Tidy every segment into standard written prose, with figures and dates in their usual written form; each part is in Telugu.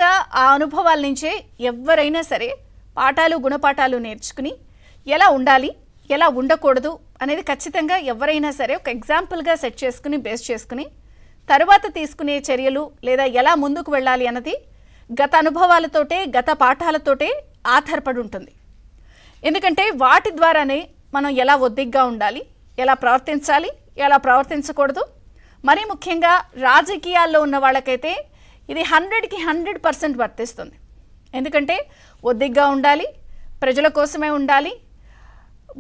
ఖచ్చితంగా ఆ అనుభవాల నుంచే ఎవరైనా సరే పాఠాలు గుణపాఠాలు నేర్చుకుని ఎలా ఉండాలి ఎలా ఉండకూడదు అనేది ఖచ్చితంగా ఎవరైనా సరే ఒక ఎగ్జాంపుల్గా సెట్ చేసుకుని బేస్ చేసుకుని తర్వాత తీసుకునే చర్యలు లేదా ఎలా ముందుకు వెళ్ళాలి అన్నది గత అనుభవాలతోటే గత పాఠాలతోటే ఆధారపడి ఉంటుంది. ఎందుకంటే వాటి ద్వారానే మనం ఎలా ఒద్దిగ్గా ఉండాలి, ఎలా ప్రవర్తించాలి, ఎలా ప్రవర్తించకూడదు. మరీ ముఖ్యంగా రాజకీయాల్లో ఉన్న వాళ్ళకైతే ఇది 100కి 100% వర్తిస్తుంది. ఎందుకంటే ఒద్దిగ్గా ఉండాలి, ప్రజల కోసమే ఉండాలి.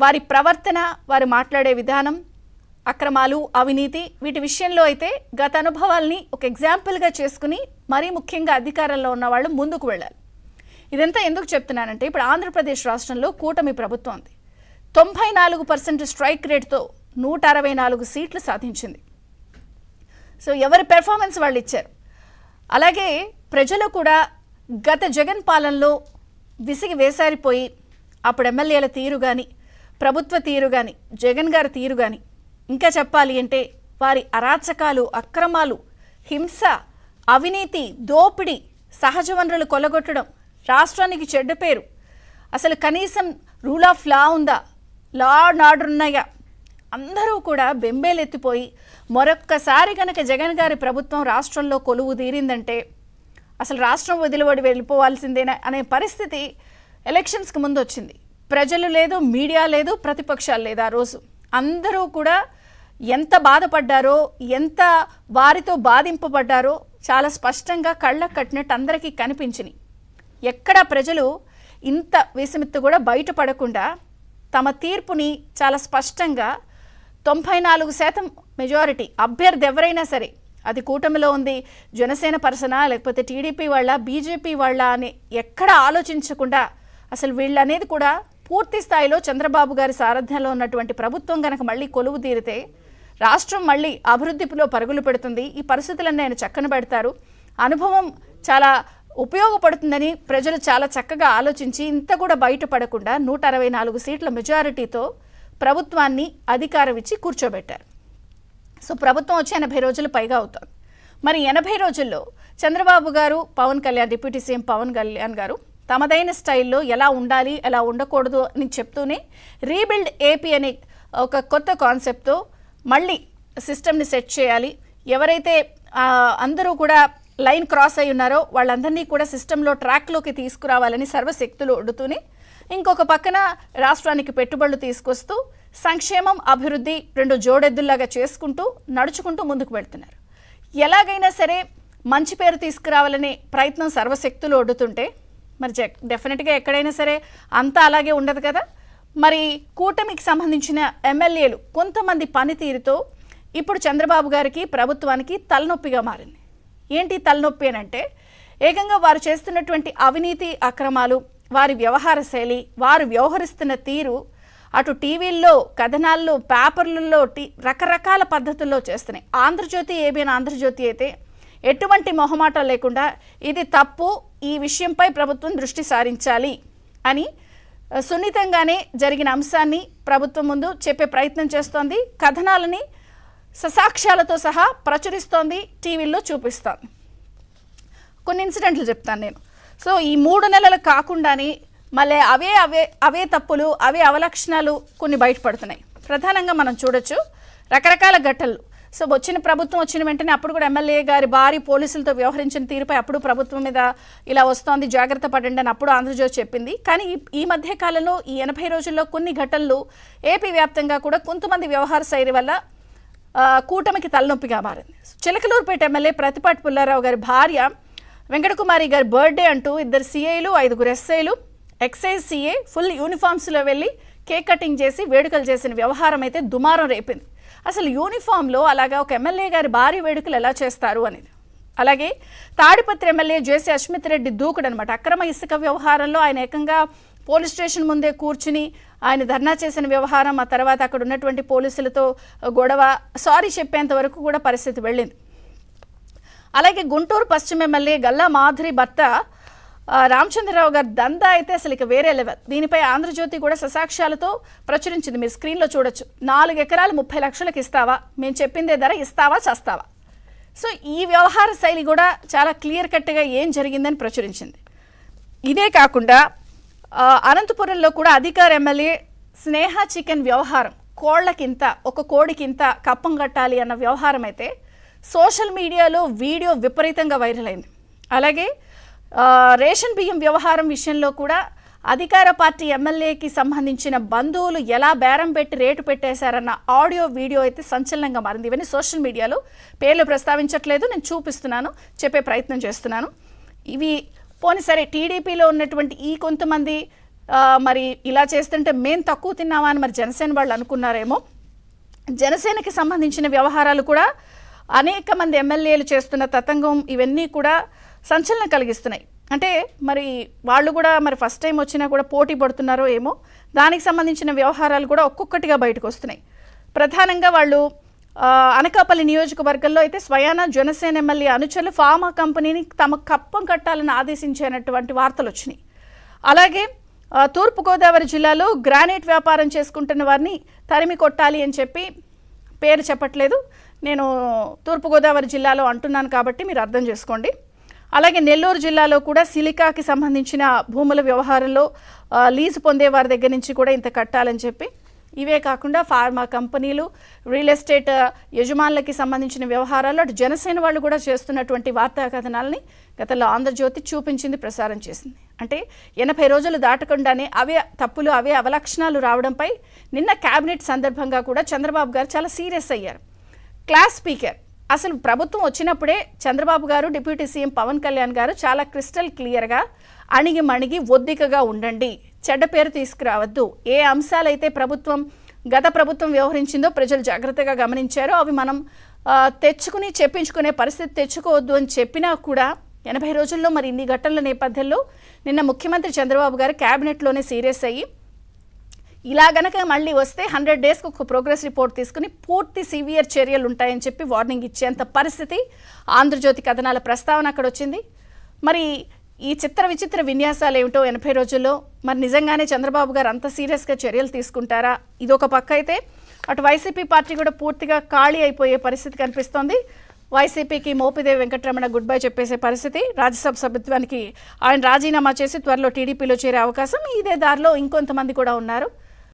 వారి ప్రవర్తన, వారు మాట్లాడే విధానం, అక్రమాలు, అవినీతి వీటి విషయంలో అయితే గత అనుభవాల్ని ఒక ఎగ్జాంపుల్గా చేసుకుని మరీ ముఖ్యంగా అధికారంలో ఉన్న వాళ్ళు ముందుకు వెళ్ళాలి. ఇదంతా ఎందుకు చెప్తున్నానంటే ఇప్పుడు ఆంధ్రప్రదేశ్ రాష్ట్రంలో కూటమి ప్రభుత్వం ఉంది. 94% స్ట్రైక్ రేట్తో 164 సీట్లు సాధించింది. సో ఎవరి పెర్ఫార్మెన్స్ వాళ్ళు ఇచ్చారు. అలాగే ప్రజలు కూడా గత జగన్ పాలనలో విసిగి వేసారిపోయి అప్పుడు ఎమ్మెల్యేల తీరు కానీ ప్రభుత్వ తీరు కానీ జగన్ గారి తీరు కానీ ఇంకా చెప్పాలి అంటే వారి అరాచకాలు, అక్రమాలు, హింస, అవినీతి, దోపిడీ, సహజ వనరులు కొల్లగొట్టడం, రాష్ట్రానికి చెడ్డ పేరు, అసలు కనీసం రూల్ ఆఫ్ లా ఉందా, లా అండ్ ఆర్డర్ ఉన్నాయా, అందరూ కూడా బెంబేలెత్తిపోయి మరొక్కసారి కనుక జగన్ గారి ప్రభుత్వం రాష్ట్రంలో కొలువు తీరిందంటే అసలు రాష్ట్రం వదిలివడి వెళ్ళిపోవాల్సిందేనా అనే పరిస్థితి ఎలక్షన్స్కి ముందు వచ్చింది. ప్రజలు లేదు, మీడియా లేదు, ప్రతిపక్షాలు లేదు. ఆ రోజు అందరూ కూడా ఎంత బాధపడ్డారో, ఎంత వారితో బాధింపబడ్డారో చాలా స్పష్టంగా కళ్ళకు కట్టినట్టు అందరికీ కనిపించినాయి. ఎక్కడ ప్రజలు ఇంత విసమిత్తు కూడా బయటపడకుండా తమ తీర్పుని చాలా స్పష్టంగా 94% మెజారిటీ అభ్యర్థి ఎవరైనా సరే అది కూటమిలో ఉంది, జనసేన పర్సనా లేకపోతే టీడీపీ వాళ్ళ, బీజేపీ వాళ్ళ అని ఎక్కడ ఆలోచించకుండా అసలు వీళ్ళనేది కూడా పూర్తి స్థాయిలో చంద్రబాబు గారి సారథ్యంలో ఉన్నటువంటి ప్రభుత్వం కనుక మళ్ళీ కొలువు తీరితే రాష్ట్రం మళ్ళీ అభివృద్ధిలో పరుగులు పెడుతుంది. ఈ పరిస్థితులను ఆయన చక్కన పెడతారు. అనుభవం చాలా ఉపయోగపడుతుందని ప్రజలు చాలా చక్కగా ఆలోచించి ఇంత కూడా బయటపడకుండా 164 సీట్ల మెజారిటీతో ప్రభుత్వాన్ని అధికారం ఇచ్చి కూర్చోబెట్టారు. సో ప్రభుత్వం వచ్చి 80 రోజులు పైగా అవుతుంది. మరి 80 రోజుల్లో చంద్రబాబు గారు, పవన్ కళ్యాణ్, డిప్యూటీ సీఎం పవన్ కళ్యాణ్ గారు తమదైన స్టైల్లో ఎలా ఉండాలి, ఎలా ఉండకూడదు అని చెప్తూనే రీబిల్డ్ ఏపీ అనే ఒక కొత్త కాన్సెప్ట్తో మళ్ళీ సిస్టమ్ని సెట్ చేయాలి. ఎవరైతే అందరూ కూడా లైన్ క్రాస్ అయి ఉన్నారో వాళ్ళందరినీ కూడా సిస్టంలో ట్రాక్లోకి తీసుకురావాలని సర్వశక్తులు ఒడ్డుతూనే ఇంకొక పక్కన రాష్ట్రానికి పెట్టుబడులు తీసుకొస్తూ సంక్షేమం, అభివృద్ధి రెండు జోడెద్దుల్లాగా చేసుకుంటూ నడుచుకుంటూ ముందుకు వెళ్తున్నారు. ఎలాగైనా సరే మంచి పేరు తీసుకురావాలనే ప్రయత్నం సర్వశక్తులు ఒడ్డుతుంటే మరి డెఫినెట్గా ఎక్కడైనా సరే అంతా అలాగే ఉండదు కదా. మరి కూటమికి సంబంధించిన ఎమ్మెల్యేలు కొంతమంది పనితీరుతో ఇప్పుడు చంద్రబాబు గారికి, ప్రభుత్వానికి తలనొప్పిగా మారింది. ఏంటి తలనొప్పి అని అంటే ఏకంగా వారు చేస్తున్నటువంటి అవినీతి, అక్రమాలు, వారి వ్యవహార శైలి, వారు వ్యవహరిస్తున్న తీరు అటు టీవీల్లో, కథనాల్లో, పేపర్లలో రకరకాల పద్ధతుల్లో చేస్తున్నాయి. ఆంధ్రజ్యోతి, ఏబిఎన్ ఆంధ్రజ్యోతి అయితే ఎటువంటి మొహమాటం లేకుండా ఇది తప్పు, ఈ విషయంపై ప్రభుత్వం దృష్టి సారించాలి అని సున్నితంగానే జరిగిన అంశాన్ని ప్రభుత్వం ముందు చెప్పే ప్రయత్నం చేస్తోంది. కథనాలని ససాక్ష్యాలతో సహా ప్రచురిస్తోంది, టీవీల్లో చూపిస్తోంది. కొన్ని ఇన్సిడెంట్లు చెప్తాను నేను. సో ఈ 3 నెలలు కాకుండానే మళ్ళీ అవే తప్పులు, అవే అవలక్షణాలు కొన్ని బయటపడుతున్నాయి. ప్రధానంగా మనం చూడొచ్చు రకరకాల ఘటనలు. సో వచ్చిన ప్రభుత్వం వచ్చిన వెంటనే అప్పుడు కూడా ఎమ్మెల్యే గారి భారీ పోలీసులతో వ్యవహరించిన తీరుపై అప్పుడు ప్రభుత్వం మీద ఇలా వస్తోంది, జాగ్రత్త పడండి అని అప్పుడు ఆంధ్రజ్యోతి చెప్పింది. కానీ ఈ మధ్య కాలంలో ఈ 80 రోజుల్లో కొన్ని ఘటనలు ఏపీ వ్యాప్తంగా కూడా కొంతమంది వ్యవహార శైలి వల్ల కూటమికి తలనొప్పిగా మారింది. చిలకలూరుపేట ఎమ్మెల్యే ప్రతిపాటి పుల్లారావు గారి భార్య వెంకటకుమారి గారి బర్త్డే అంటూ 2 సిఐలు, 5 ఎస్ఐలు, ఎక్సైజ్ సిఏ ఫుల్ యూనిఫామ్స్లో వెళ్ళి కేక్ కటింగ్ చేసి వేడుకలు చేసిన వ్యవహారం అయితే దుమారం రేపింది. అసలు యూనిఫామ్లో అలాగా ఒక ఎమ్మెల్యే గారి భారీ వేడుకలు ఎలా చేస్తారు అనేది. అలాగే తాడిపత్రి ఎమ్మెల్యే జేసీ అశ్మిత్ రెడ్డి దూకుడు అనమాట. అక్రమ ఇసుక వ్యవహారంలో ఆయన ఏకంగా పోలీస్ స్టేషన్ ముందే కూర్చుని ఆయన ధర్నా చేసిన వ్యవహారం, ఆ తర్వాత అక్కడ ఉన్నటువంటి పోలీసులతో గొడవ, సారీ చెప్పేంత వరకు కూడా పరిస్థితి వెళ్ళింది. అలాగే గుంటూరు పశ్చిమ ఎమ్మెల్యే గల్లా మాధురి భర్త రామచంద్రరావు గారి దందా అయితే అసలు ఇక వేరే లెవెల్. దీనిపై ఆంధ్రజ్యోతి కూడా ససాక్ష్యాలతో ప్రచురించింది. మీరు స్క్రీన్లో చూడొచ్చు. 4 ఎకరాలు 30 లక్షలకు ఇస్తావా, మేము చెప్పిందే ధర ఇస్తావా, చేస్తావా. సో ఈ వ్యవహార శైలి కూడా చాలా క్లియర్ కట్గా ఏం జరిగిందని ప్రచురించింది. ఇదే కాకుండా అనంతపురంలో కూడా అధికార ఎమ్మెల్యే స్నేహ చికెన్ వ్యవహారం, కోళ్లకింత ఒక కోడికింత కప్పం కట్టాలి అన్న వ్యవహారం అయితే సోషల్ మీడియాలో వీడియో విపరీతంగా వైరల్ అయింది. అలాగే రేషన్ బియ్యం వ్యవహారం విషయంలో కూడా అధికార పార్టీ ఎమ్మెల్యేకి సంబంధించిన బంధువులు ఎలా బేరం పెట్టి రేటు పెట్టేశారన్న ఆడియో వీడియో అయితే సంచలనంగా మారింది. ఇవన్నీ సోషల్ మీడియాలో, పేర్లు ప్రస్తావించట్లేదు, నేను చూపిస్తున్నాను, చెప్పే ప్రయత్నం చేస్తున్నాను. ఇవి పోనీ సరే, టీడీపీలో ఉన్నటువంటి ఈ కొంతమంది మరి ఇలా చేస్తుంటే మేము తక్కువ తిన్నామా అని మరి జనసేన వాళ్ళు అనుకున్నారేమో. జనసేనకి సంబంధించిన వ్యవహారాలు కూడా అనేక మంది ఎమ్మెల్యేలు చేస్తున్న తతంగం ఇవన్నీ కూడా సంచలనం కలిగిస్తున్నాయి. అంటే మరి వాళ్ళు కూడా మరి ఫస్ట్ టైం వచ్చినా కూడా పోటీ పడుతున్నారో ఏమో, దానికి సంబంధించిన వ్యవహారాలు కూడా ఒక్కొక్కటిగా బయటకు వస్తున్నాయి. ప్రధానంగా వాళ్ళు అనకాపల్లి నియోజకవర్గంలో అయితే స్వయాన జనసేన ఎమ్మెల్యే అనుచరులు ఫార్మా కంపెనీని తమ కప్పం కట్టాలని ఆదేశించినటువంటి వార్తలు వచ్చినాయి. అలాగే తూర్పుగోదావరి జిల్లాలో గ్రానైట్ వ్యాపారం చేసుకుంటున్న వారిని తరిమి కొట్టాలి అని చెప్పి, పేరు చెప్పట్లేదు, నేను తూర్పుగోదావరి జిల్లాలో అంటున్నాను కాబట్టి మీరు అర్థం చేసుకోండి. అలాగే నెల్లూరు జిల్లాలో కూడా సిలికాకి సంబంధించిన భూముల వ్యవహారంలో లీజు పొందే వారి దగ్గర నుంచి కూడా ఇంత కట్టాలని చెప్పి, ఇవే కాకుండా ఫార్మా కంపెనీలు, రియల్ ఎస్టేట్ యజమానులకి సంబంధించిన వ్యవహారాలు అటు జనసేన వాళ్ళు కూడా చేస్తున్నటువంటి వార్తా కథనాలని గతంలో ఆంధ్రజ్యోతి చూపించింది, ప్రసారం చేసింది. అంటే 80 రోజులు దాటకుండానే అవే తప్పులు, అవే అవలక్షణాలు రావడంపై నిన్న క్యాబినెట్ సందర్భంగా కూడా చంద్రబాబు గారు చాలా సీరియస్ అయ్యారు. క్లాస్ స్పీకర్, అసలు ప్రభుత్వం వచ్చినప్పుడే చంద్రబాబు గారు, డిప్యూటీ సీఎం పవన్ కళ్యాణ్ గారు చాలా క్రిస్టల్ క్లియర్గా అణిగి మణిగి ఒద్దికగా ఉండండి, చెడ్డ పేరు తీసుకురావద్దు, ఏ అంశాలైతే గత ప్రభుత్వం వ్యవహరించిందో ప్రజలు జాగ్రత్తగా గమనించారో అవి మనం తెచ్చుకుని చెప్పించుకునే పరిస్థితి తెచ్చుకోవద్దు అని చెప్పినా కూడా 80 రోజుల్లో మరి ఇన్ని ఘటనల నేపథ్యంలో నిన్న ముఖ్యమంత్రి చంద్రబాబు గారు క్యాబినెట్లోనే సీరియస్ అయ్యి ఇలా గనక మళ్ళీ వస్తే 100 డేస్కి ఒక ప్రోగ్రెస్ రిపోర్ట్ తీసుకుని పూర్తి సివియర్ చర్యలు ఉంటాయని చెప్పి వార్నింగ్ ఇచ్చేంత పరిస్థితి ఆంధ్రజ్యోతి కథనాల ప్రస్తావన అక్కడ వచ్చింది. మరి ఈ చిత్ర విచిత్ర విన్యాసాలు ఏమిటో 80 రోజుల్లో మరి నిజంగానే చంద్రబాబు గారు అంత సీరియస్గా చర్యలు తీసుకుంటారా? ఇదొక పక్క అయితే అటు వైసీపీ పార్టీ కూడా పూర్తిగా ఖాళీ అయిపోయే పరిస్థితి కనిపిస్తోంది. వైసీపీకి మోపిదేవి వెంకటరమణ గుడ్ బై చెప్పేసే పరిస్థితి, రాజ్యసభ సభ్యత్వానికి ఆయన రాజీనామా చేసి త్వరలో టీడీపీలో చేరే అవకాశం, ఇదే దారిలో ఇంకొంతమంది కూడా ఉన్నారు.